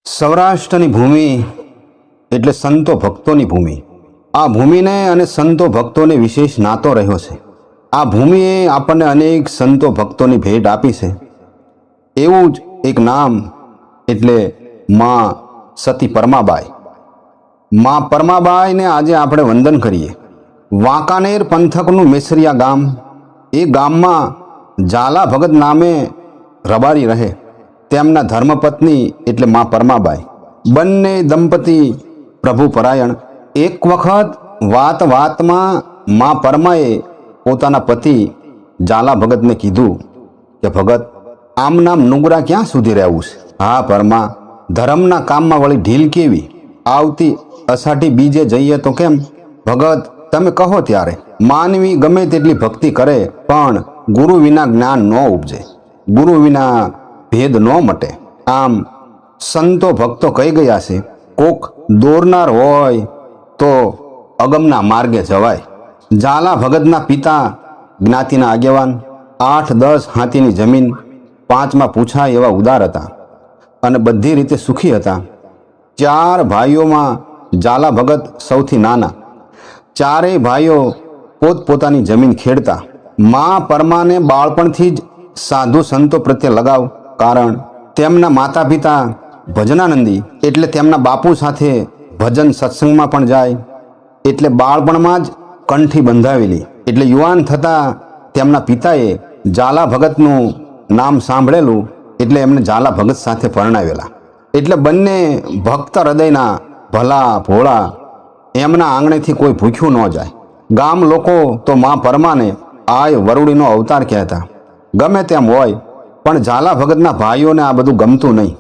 સૌરાષ્ટ્રની ભૂમિ એટલે સંતો ભક્તોની ભૂમિ. આ ભૂમિને અને સંતો ભક્તોને વિશેષ નાતો રહ્યો છે. આ ભૂમિએ આપણને અનેક સંતો ભક્તોની ભેટ આપી છે. એવું જ એક નામ એટલે મા સતી પરમાબાઈ. મા પરમાબાઈને આજે આપણે વંદન કરીએ. વાંકાનેર પંથકનું મેસરિયા ગામ, એ ગામમાં ઝાલા ભગત નામે રબારી રહે. તેમના ધર્મપત્ની એટલે મા પરમાબાઈ. બંને દંપતી પ્રભુ પરાયણ. એક વખત વાતમાં મા પરમાએ પોતાના પતિ ઝાલા ભગતને કીધું કે ભગત, આમ નામ નુંગરા ક્યાં સુધી રહેવું છે? હા પરમા, ધર્મના કામમાં વળી ઢીલ કેવી? આવતી અષાઢી બીજે જઈએ તો કેમ? ભગત, તમે કહો ત્યારે. માનવી ગમે તેટલી ભક્તિ કરે પણ ગુરુ વિના જ્ઞાન ન ઉપજે, ગુરુ વિના ભેદ ન મટે. આમ સંતો ભક્તો કહી ગયા છે, કોક દોરનાર હોય તો અગમના માર્ગે જવાય. ઝાલા ભગતના પિતા જ્ઞાતિના આગેવાન, 8-10 હાથીની જમીન, 5માં પૂછાય એવા ઉદાર હતા અને બધી રીતે સુખી હતા. 4 ભાઈઓમાં ઝાલા ભગત સૌથી નાના. ચારેય ભાઈઓ પોતપોતાની જમીન ખેડતા. મા પરમાને બાળપણથી જ સાધુ સંતો પ્રત્યે લગાવ, કારણ તેમના માતા પિતા ભજનાનંદી એટલે તેમના બાપુ સાથે ભજન સત્સંગમાં પણ જાય. એટલે બાળપણમાં જ કંઠી બંધાવેલી. એટલે યુવાન થતાં તેમના પિતાએ ઝાલા ભગતનું નામ સાંભળેલું એટલે એમને ઝાલા ભગત સાથે પરણાવેલા. એટલે બંને ભક્ત હૃદયના, ભલા ભોળા. એમના આંગણેથી કોઈ ભૂખ્યું ન જાય. ગામ લોકો તો મા પરમાને આય વરુડીનો અવતાર કહેતા. ગમે તેમ હોય પણ ઝાલા ભગતના ભાઈઓને આ બધું ગમતું નહીં.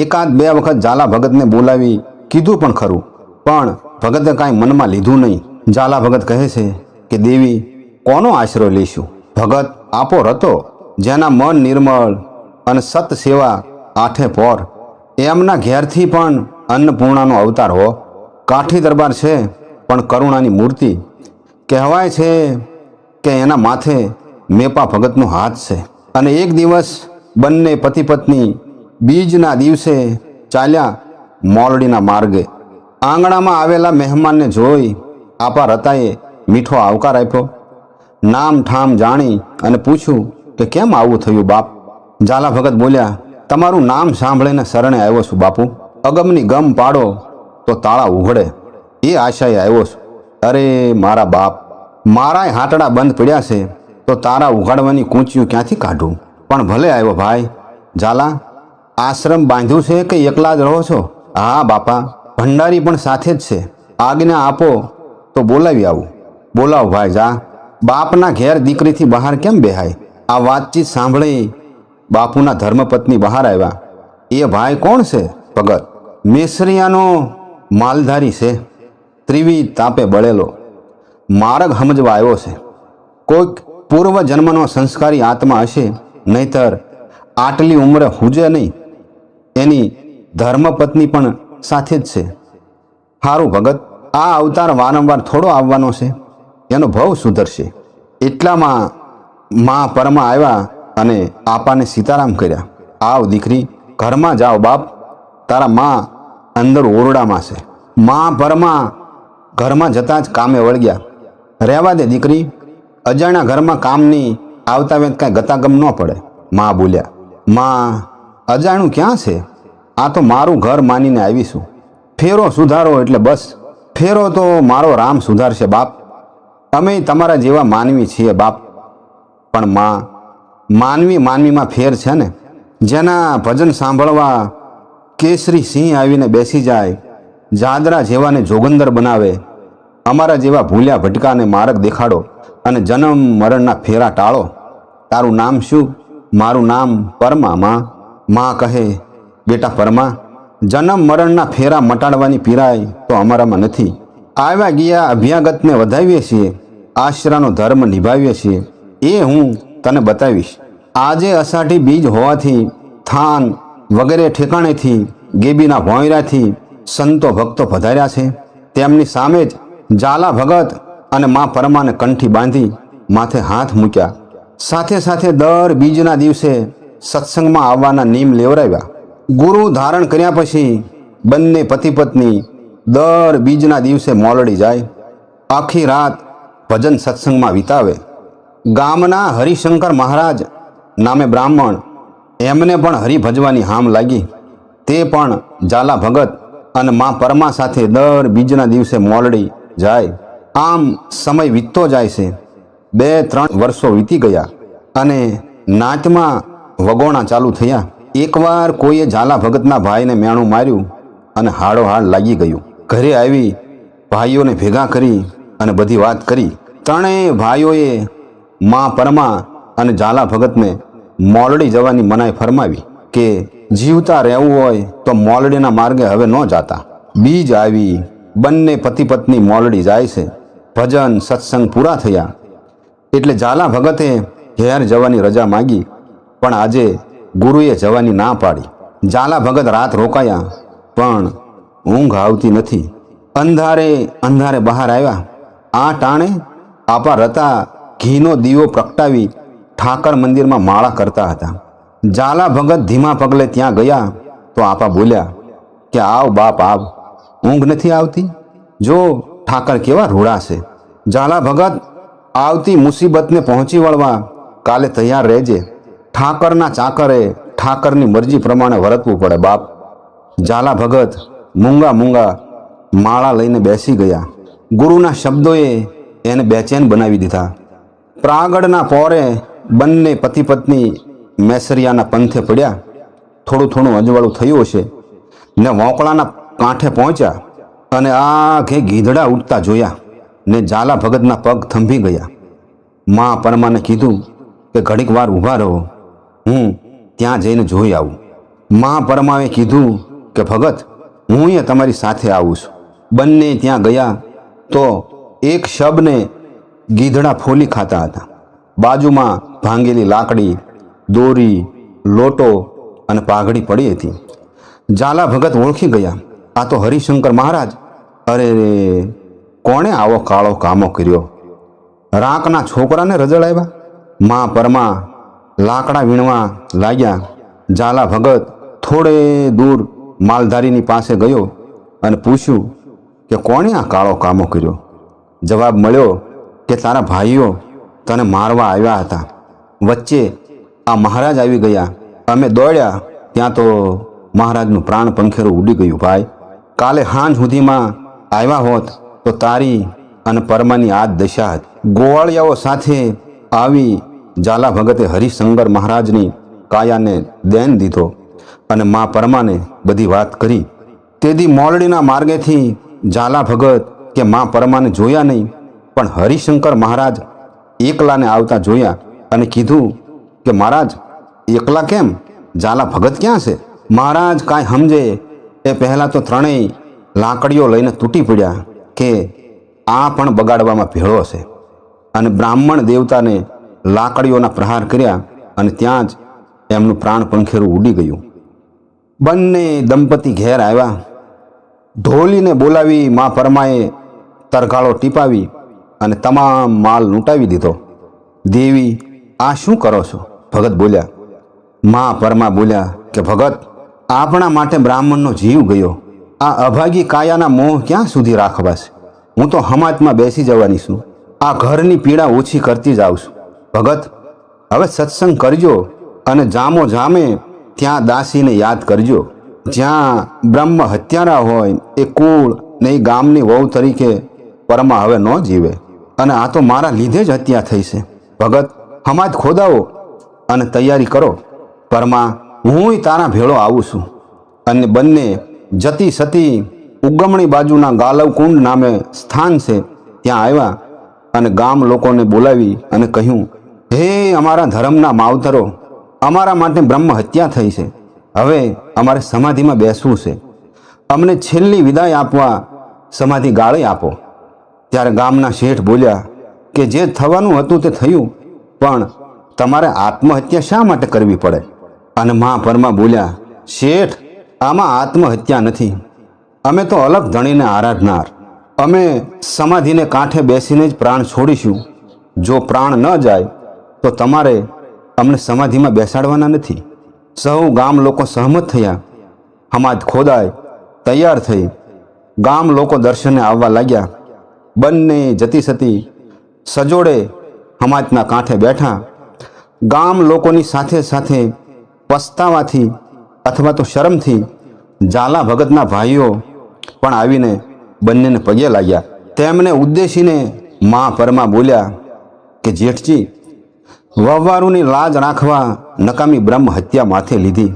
1-2 વખત ઝાલા ભગતને બોલાવી કીધું પણ ખરું, પણ ભગતે કાંઈ મનમાં લીધું નહીં. ઝાલા ભગત કહે છે કે દેવી, કોનો આશરો લઈશું? ભગત, આપો રતો, જેના મન નિર્મળ અને સત સેવા આઠે પોર. એમના ઘેરથી પણ અન્નપૂર્ણાનો અવતાર હો. કાઠી દરબાર છે પણ કરુણાની મૂર્તિ. કહેવાય છે કે એના માથે મેપા ભગતનો હાથ છે. અને એક દિવસ બંને પતિ પત્ની બીજના દિવસે ચાલ્યા મોરડીના માર્ગે. આંગણામાં આવેલા મહેમાનને જોઈ આપા રતાએ મીઠો આવકાર આપ્યો. નામ ઠામ જાણી અને પૂછ્યું કે કેમ આવું થયું બાપ? ઝાલા ભગત બોલ્યા, તમારું નામ સાંભળીને શરણે આવ્યો છું બાપુ. અગમની ગમ પાડો તો તાળા ઉઘડે, એ આશાએ આવ્યો છું. અરે મારા બાપ, મારાય હાટડા બંધ પડ્યા છે તો તારા ઉઘાડવાની કૂંચિયું ક્યાંથી કાઢું? પણ ભલે આવ્યો ભાઈ. ઝાલા, આશ્રમ બાંધ્યું છે કે એકલા જ રહો છો? હા બાપા, ભંડારી પણ સાથે જ છે. આજ્ઞા આપો તો બોલાવી આવું. બોલાવ ભાઈ, જા. બાપના ઘેર દીકરીથી બહાર કેમ બેહાય? આ વાતચીત સાંભળી બાપુના ધર્મપત્ની બહાર આવ્યા. એ ભાઈ કોણ છે? ભગત, મેસરિયાનો માલધારી છે, ત્રિવિધ તાપે બળેલો, માર્ગ સમજવા આવ્યો છે. કોઈક પૂર્વ જન્મનો સંસ્કારી આત્મા હશે, નહીતર આટલી ઉંમરે હુજે નહીં. એની ધર્મપત્ની પણ સાથે જ છે. સારું ભગત, આ અવતાર વારંવાર થોડો આવવાનો છે, એનો ભવ સુધરશે. એટલામાં મા પરમાં આવ્યા અને આપાને સીતારામ કર્યા. આવ દીકરી, ઘરમાં જાઓ બાપ, તારા મા અંદર ઓરડામાં છે. મા પરમાં ઘરમાં જતાં જ કામે વળગ્યા. રહેવા દે દીકરી, અજાણ્યા ઘરમાં કામની આવતા વેત કાંઈ ગતાગમ ન પડે. મા બોલ્યા, મા અજાણ્યું ક્યાં છે? આ તો મારું ઘર માનીને આવીશું. ફેરો સુધારો એટલે બસ. ફેરો તો મારો રામ સુધારશે બાપ. અમે તમારા જેવા માનવી છીએ બાપ. પણ માનવીમાં ફેર છે ને. જેના ભજન સાંભળવા કેસરી સિંહ આવીને બેસી જાય, જાદરા જેવાને જોગંદર બનાવે, અમારા જેવા ભૂલ્યા ભટકાને માર્ગ દેખાડો અને જન્મ મરણના ફેરા ટાળો. તારું નામ શું? મારું નામ પરમા. મા કહે, બેટા પરમા, જન્મ મરણના ફેરા મટાડવાની પીરાય તો અમારામાં નથી. આવ્યા ગયા અભ્યાગતને વધાવીએ છીએ, આશરાનો ધર્મ નિભાવીએ છીએ. એ હું તને બતાવીશ. આજે અષાઢી બીજ હોવાથી થાન વગેરે ઠેકાણેથી, ગેબીના ભોંયરાથી સંતો ભક્તો પધાર્યા છે. તેમની સામે જ ઝાલા ભગત અને મા પરમાને કંઠી બાંધી માથે હાથ મૂક્યા. સાથે સાથે દર બીજના દિવસે સત્સંગમાં આવવાના નિયમ લેવરાવ્યા. ગુરુ ધારણ કર્યા પછી બંને પતિ પત્ની દર બીજના દિવસે મોલડી જાય, આખી રાત ભજન સત્સંગમાં વિતાવે. ગામના હરિશંકર મહારાજ નામે બ્રાહ્મણ, એમને પણ હરિ ભજવાની હામ લાગી. તે પણ ઝાલા ભગત અને મા પરમા સાથે દર બીજના દિવસે મોલડી જાય. આમ સમય વીતતો જાય છે. 2-3 વર્ષો વીતી ગયા અને નાચમાં વગોણા ચાલુ થયા. એકવાર કોઈએ ઝાલા ભગતના ભાઈને મેણું માર્યું અને હાડોહાડ લાગી ગયું. ઘરે આવી ભાઈઓને ભેગા કરી અને બધી વાત કરી. ત્રણેય ભાઈઓએ મા પરમા અને ઝાલા ભગતને મોલડી જવાની મનાઈ ફરમાવી કે જીવતા રહેવું હોય તો મોલડીના માર્ગે હવે ન જાતા. બીજ આવી બંને પતિ પત્ની મોલડી જાય છે. ભજન સત્સંગ પૂરા થયા એટલે ઝાલા ભગતે ઘેર જવાની રજા માગી, પણ આજે ગુરુએ જવાની ના પાડી. ઝાલા ભગત રાત રોકાયા, પણ ઊંઘ આવતી નથી. અંધારે અંધારે બહાર આવ્યા. આ ટાણે આપા રતા ઘીનો દીવો પ્રગટાવી ઠાકર મંદિરમાં માળા કરતા હતા. ઝાલા ભગત ધીમા પગલે ત્યાં ગયા તો આપા બોલ્યા કે આવ બાપ આવ, ઊંઘ નથી આવતી? જો ઠાકર કેવા રૂડા છે. ઝાલા ભગત, આવતી મુસીબતને પહોંચી વળવા કાલે તૈયાર રહેજે. ઠાકરના ચાકરે ઠાકરની મરજી પ્રમાણે વર્તવું પડે બાપ. ઝાલા ભગત મૂંગા મૂંગા માળા લઈને બેસી ગયા. ગુરુના શબ્દોએ એને બેચેન બનાવી દીધા. પ્રાગડના પોરે બંને પતિ પત્ની મેસરિયાના પંથે પડ્યા. થોડું થોડું અજવાળું થયું હશે ને વોંકળાના કાંઠે પહોંચ્યા અને આખે ગીધડા ઉઠતા જોયા ને ઝાલા ભગતના પગ થંભી ગયા. મા પરમાને કીધું કે ઘડીક વાર ઊભા રહો, હું ત્યાં જઈને જોઈ આવું. મા પરમાએ કીધું કે ભગત, હું એ તમારી સાથે આવું છું. બંને ત્યાં ગયા તો એક શબને ગીધડા ફોલી ખાતા હતા. બાજુમાં ભાંગેલી લાકડી, દોરી, લોટો અને પાઘડી પડી હતી. ઝાલા ભગત ઓળખી ગયા, આ તો હરિશંકર મહારાજ. અરે રે, કોણે આવો કાળો કામો કર્યો? રાંકના છોકરાને રજળાવ્યા. મા પરમા લાકડા વીણવા લાગ્યા. ઝાલા ભગત થોડે દૂર માલધારીની પાસે ગયો અને પૂછ્યું કે કોણે આ કાળો કામો કર્યો? જવાબ મળ્યો કે તારા ભાઈઓ તને મારવા આવ્યા હતા. વચ્ચે આ મહારાજ આવી ગયા. અમે દોડ્યા ત્યાં તો મહારાજનું પ્રાણ પંખેરું ઉડી ગયું. ભાઈ, કાલે સાંજ સુધીમાં આવ્યા હોત તો તારી અને પરમાની આ જ દશા હતી. ગોવાળિયાઓ સાથે આવી ઝાલા ભગતે હરિશંકર મહારાજની કાયાને દેન દીધો અને મા પરમાને બધી વાત કરી. તેથી મોલડીના માર્ગેથી ઝાલા ભગત કે મા પરમાને જોયા નહીં, પણ હરિશંકર મહારાજ એકલાને આવતા જોયા અને કીધું કે મહારાજ એકલા કેમ? ઝાલા ભગત ક્યાં છે? મહારાજ કાંઈ સમજે એ પહેલાં તો ત્રણેય લાકડીઓ લઈને તૂટી પડ્યા કે આ પણ બગાડવામાં ભેળો છે, અને બ્રાહ્મણ દેવતાને લાકડીઓના પ્રહાર કર્યા અને ત્યાં જ એમનું પ્રાણ પંખેરું ઉડી ગયું. બંને દંપતી ઘેર આવ્યા. ઢોલીને બોલાવી મા પરમાએ તરઘાળો ટીપાવી અને તમામ માલ લૂંટાવી દીધો. દેવી, આ શું કરો છો? ભગત બોલ્યા. મા પરમા બોલ્યા કે ભગત, આપણા માટે બ્રાહ્મણનો જીવ ગયો. આ અભાગી કાયાના મોહ ક્યાં સુધી રાખવા છે? હું તો હમાતમાં બેસી જવાની છું. આ ઘરની પીડા ઓછી કરતી જાઉં છું. ભગત, હવે સત્સંગ કરજો અને જામો જામે ત્યાં દાસીને યાદ કરજો. જ્યાં બ્રહ્મ હત્યારા હોય એ કુળ ને એ ગામની વહુ તરીકે પરમા હવે ન જીવે, અને આ તો મારા લીધે જ હત્યા થઈ છે. ભગત, હમાત ખોદાવો અને તૈયારી કરો. પરમા, હુંય તારા ભેળો આવું છું. અને બંને જતી સતી ઉગમણી બાજુના ગાલવકુંડ નામે સ્થાન છે ત્યાં આવ્યા અને ગામ લોકોને બોલાવી અને કહ્યું, હે અમારા ધર્મના માવતરો, અમારા માટે બ્રહ્મ હત્યા થઈ છે. હવે અમારે સમાધિમાં બેસવું છે. અમને છેલ્લી વિદાય આપવા સમાધિ ગાળી આપો. ત્યારે ગામના શેઠ બોલ્યા કે જે થવાનું હતું તે થયું, પણ તમારે આત્મહત્યા શા માટે કરવી પડે? અને મા પરમા બોલ્યા, શેઠ, આમાં આત્મહત્યા નથી. અમે તો અલગ ધણીને આરાધનાર. અમે સમાધિને કાંઠે બેસીને જ પ્રાણ છોડીશું. જો પ્રાણ ન જાય તો તમારે અમને સમાધિમાં બેસાડવાના નથી. સહુ ગામ લોકો સહમત થયા સમાધ ખોદાય તૈયાર થઈ ગામ લોકો દર્શને આવવા લાગ્યા. બંને જતી સતી સજોડે સમાજના કાંઠે બેઠા. ગામ લોકોની સાથે સાથે પસ્તાવાથી અથવા તો શરમથી ઝાલા ભગતના ભાઈઓ પણ આવીને બંનેને પગે લાગ્યા. તેમને ઉદ્દેશીને મા પરમા બોલ્યા કે જેઠજી, વહવારુની લાજ રાખવા નકામી બ્રહ્મ હત્યા માથે લીધી.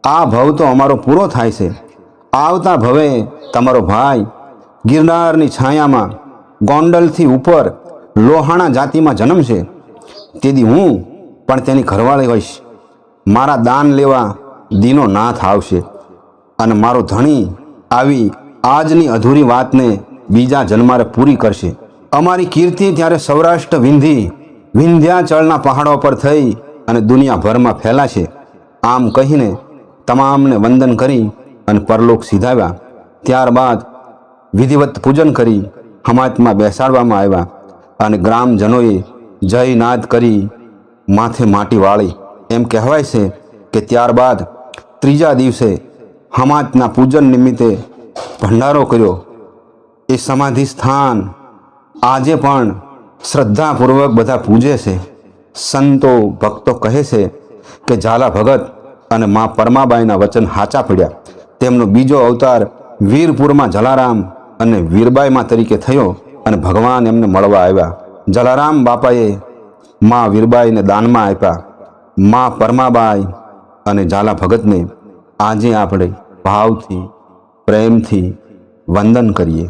આ ભવ તો અમારો પૂરો થાય છે. આવતા ભવે તમારો ભાઈ ગિરનારની છાયામાં ગોંડલથી ઉપર લોહાણા જાતિમાં જન્મશે. તેથી હું પણ તેની ઘરવાળી હોઈશ. મારા દાન લેવા દીનો નાથ આવશે અને મારો ધણી આવી આજની અધૂરી વાતને બીજા જન્મારે પૂરી કરશે. અમારી કીર્તિ ત્યારે સૌરાષ્ટ્ર વિંધ્યાચળના પહાડો પર થઈ અને દુનિયાભરમાં ફેલાશે. આમ કહીને તમામને વંદન કરી અને પરલોક સીધાવ્યા. ત્યારબાદ વિધિવત પૂજન કરી સમાજમાં બેસાડવામાં આવ્યા અને ગ્રામજનોએ જયનાદ કરી માથે માટી વાળી. એમ કહેવાય છે કે ત્યારબાદ ત્રીજા દિવસે સમાજના પૂજન નિમિત્તે ભંડારો કર્યો. એ સમાધિ સ્થાન આજે પણ શ્રદ્ધાપૂર્વક બધા પૂજે છે. સંતો ભક્તો કહે છે કે ઝાલા ભગત અને મા પરમાબાઈના વચન હાચા પડ્યા. તેમનો બીજો અવતાર વીરપુરમાં જલારામ અને વીરબાઈમાં તરીકે થયો અને ભગવાન એમને મળવા આવ્યા. જલારામ બાપાએ મા વીરબાઈને દાનમાં આપ્યા. મા પરમાબાઈ અને ઝાલા ભગતને આજે આપણે ભાવથી પ્રેમથી વંદન કરીએ.